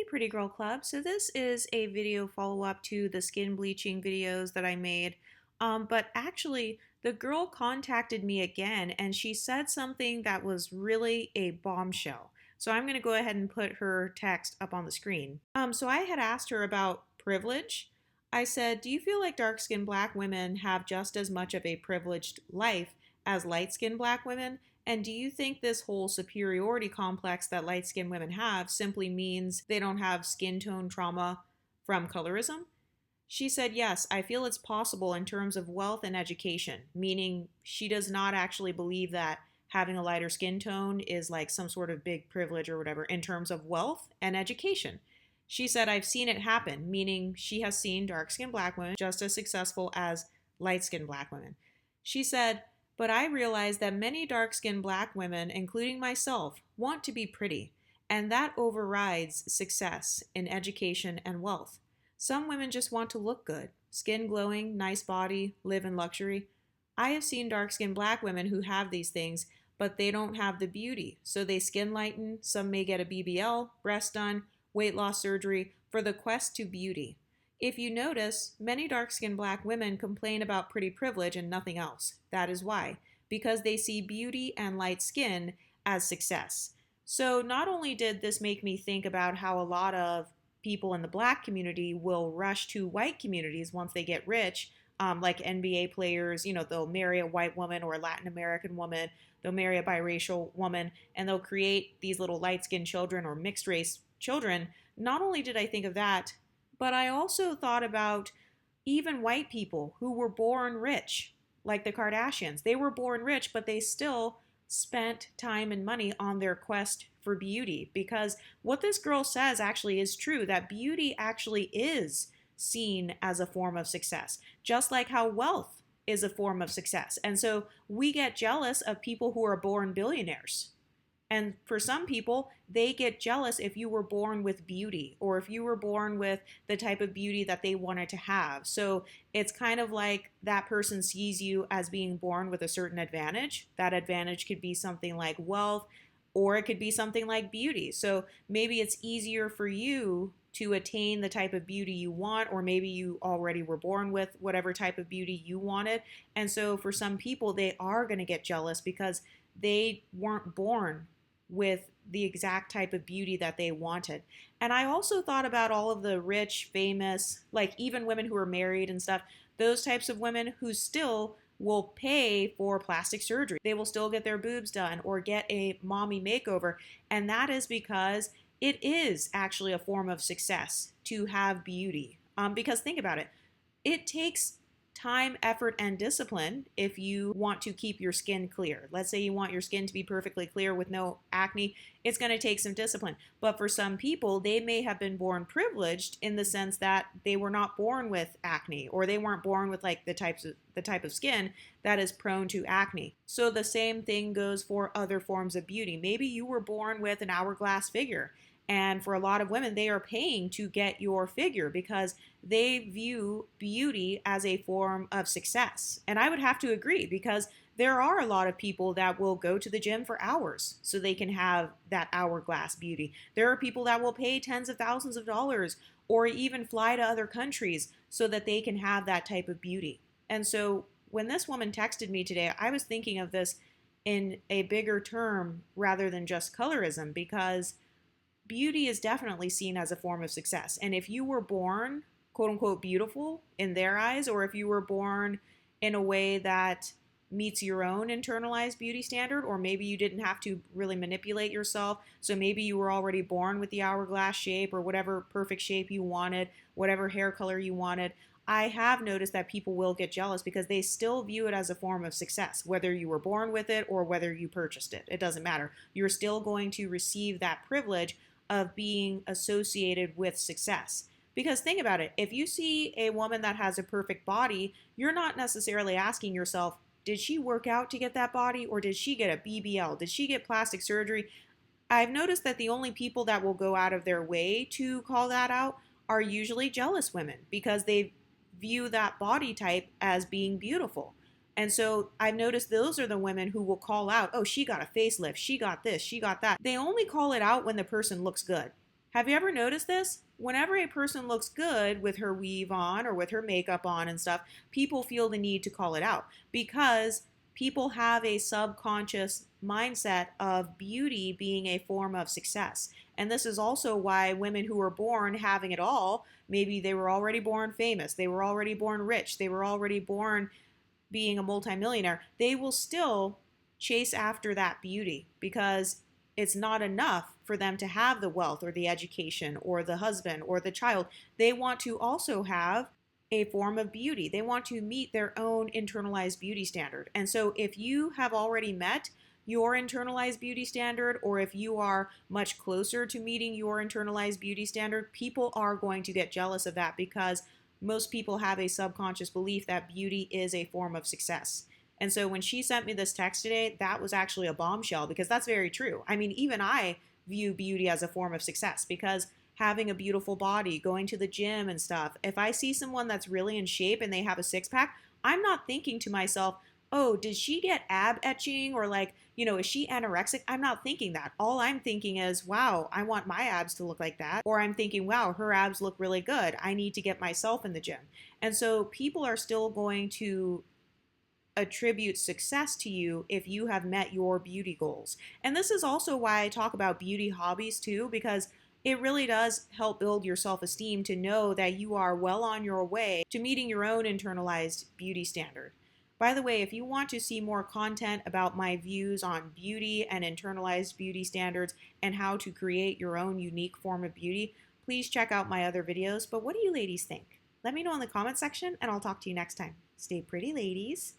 Pretty Girl Club. So this is a video follow-up to the skin bleaching videos that I made. But actually, the girl contacted me again and she said something that was really a bombshell. So I'm going to go ahead and put her text up on the screen. So I had asked her about privilege. I said, do you feel like dark-skinned black women have just as much of a privileged life as light-skinned black women? And do you think this whole superiority complex that light-skinned women have simply means they don't have skin tone trauma from colorism? She said, yes, I feel it's possible in terms of wealth and education, meaning she does not actually believe that having a lighter skin tone is like some sort of big privilege or whatever in terms of wealth and education. She said, I've seen it happen, meaning she has seen dark-skinned black women just as successful as light-skinned black women. She said, but I realize that many dark-skinned black women, including myself, want to be pretty, and that overrides success in education and wealth. Some women just want to look good, skin glowing, nice body, live in luxury. I have seen dark-skinned black women who have these things, but they don't have the beauty, so they skin lighten, some may get a BBL, breast done, weight loss surgery for the quest to beauty. If you notice, many dark-skinned black women complain about pretty privilege and nothing else. That is why, because they see beauty and light skin as success. So not only did this make me think about how a lot of people in the black community will rush to white communities once they get rich, like NBA players, they'll marry a white woman or a Latin American woman, they'll marry a biracial woman, and they'll create these little light-skinned children or mixed race children. Not only did I think of that, but I also thought about even white people who were born rich, like the Kardashians. They were born rich, but they still spent time and money on their quest for beauty, because what this girl says actually is true, that beauty actually is seen as a form of success, just like how wealth is a form of success. And so we get jealous of people who are born billionaires. And for some people, they get jealous if you were born with beauty or if you were born with the type of beauty that they wanted to have. So it's kind of like that person sees you as being born with a certain advantage. That advantage could be something like wealth, or it could be something like beauty. So maybe it's easier for you to attain the type of beauty you want, or maybe you already were born with whatever type of beauty you wanted. And so for some people, they are going to get jealous because they weren't born with the exact type of beauty that they wanted. And I also thought about all of the rich, famous, like even women who are married and stuff, those types of women who still will pay for plastic surgery. They will still get their boobs done or get a mommy makeover. And that is because it is actually a form of success to have beauty. Because think about it, it takes time, effort, and discipline if you want to keep your skin clear. Let's say you want your skin to be perfectly clear with no acne. It's going to take some discipline. But for some people, they may have been born privileged in the sense that they were not born with acne, or they weren't born with like the type of skin that is prone to acne. So the same thing goes for other forms of beauty. Maybe you were born with an hourglass figure. And for a lot of women, they are paying to get your figure because they view beauty as a form of success. And I would have to agree, because there are a lot of people that will go to the gym for hours so they can have that hourglass beauty. There are people that will pay tens of thousands of dollars or even fly to other countries so that they can have that type of beauty. And so when this woman texted me today, I was thinking of this in a bigger term rather than just colorism, because beauty is definitely seen as a form of success. And if you were born, quote unquote, beautiful in their eyes, or if you were born in a way that meets your own internalized beauty standard, or maybe you didn't have to really manipulate yourself, so maybe you were already born with the hourglass shape or whatever perfect shape you wanted, whatever hair color you wanted, I have noticed that people will get jealous because they still view it as a form of success, whether you were born with it or whether you purchased it. It doesn't matter. You're still going to receive that privilege of being associated with success. Because think about it, if you see a woman that has a perfect body, you're not necessarily asking yourself, did she work out to get that body, or did she get a BBL? Did she get plastic surgery? I've noticed that the only people that will go out of their way to call that out are usually jealous women, because they view that body type as being beautiful. And so I've noticed those are the women who will call out, oh, she got a facelift, she got this, she got that. They only call it out when the person looks good. Have you ever noticed this? Whenever a person looks good with her weave on or with her makeup on and stuff, people feel the need to call it out because people have a subconscious mindset of beauty being a form of success. And this is also why women who were born having it all, maybe they were already born famous, they were already born rich, they were already born being a multimillionaire, they will still chase after that beauty because it's not enough for them to have the wealth or the education or the husband or the child. They want to also have a form of beauty. They want to meet their own internalized beauty standard. And so if you have already met your internalized beauty standard, or if you are much closer to meeting your internalized beauty standard, people are going to get jealous of that because most people have a subconscious belief that beauty is a form of success. And so when she sent me this text today, that was actually a bombshell because that's very true. I mean, even I view beauty as a form of success because having a beautiful body, going to the gym and stuff, if I see someone that's really in shape and they have a six pack, I'm not thinking to myself, oh, did she get ab etching or like, is she anorexic? I'm not thinking that. All I'm thinking is, wow, I want my abs to look like that. Or I'm thinking, wow, her abs look really good. I need to get myself in the gym. And so people are still going to attribute success to you if you have met your beauty goals. And this is also why I talk about beauty hobbies too, because it really does help build your self esteem to know that you are well on your way to meeting your own internalized beauty standard. By the way, if you want to see more content about my views on beauty and internalized beauty standards and how to create your own unique form of beauty, please check out my other videos. But what do you ladies think? Let me know in the comment section and I'll talk to you next time. Stay pretty, ladies.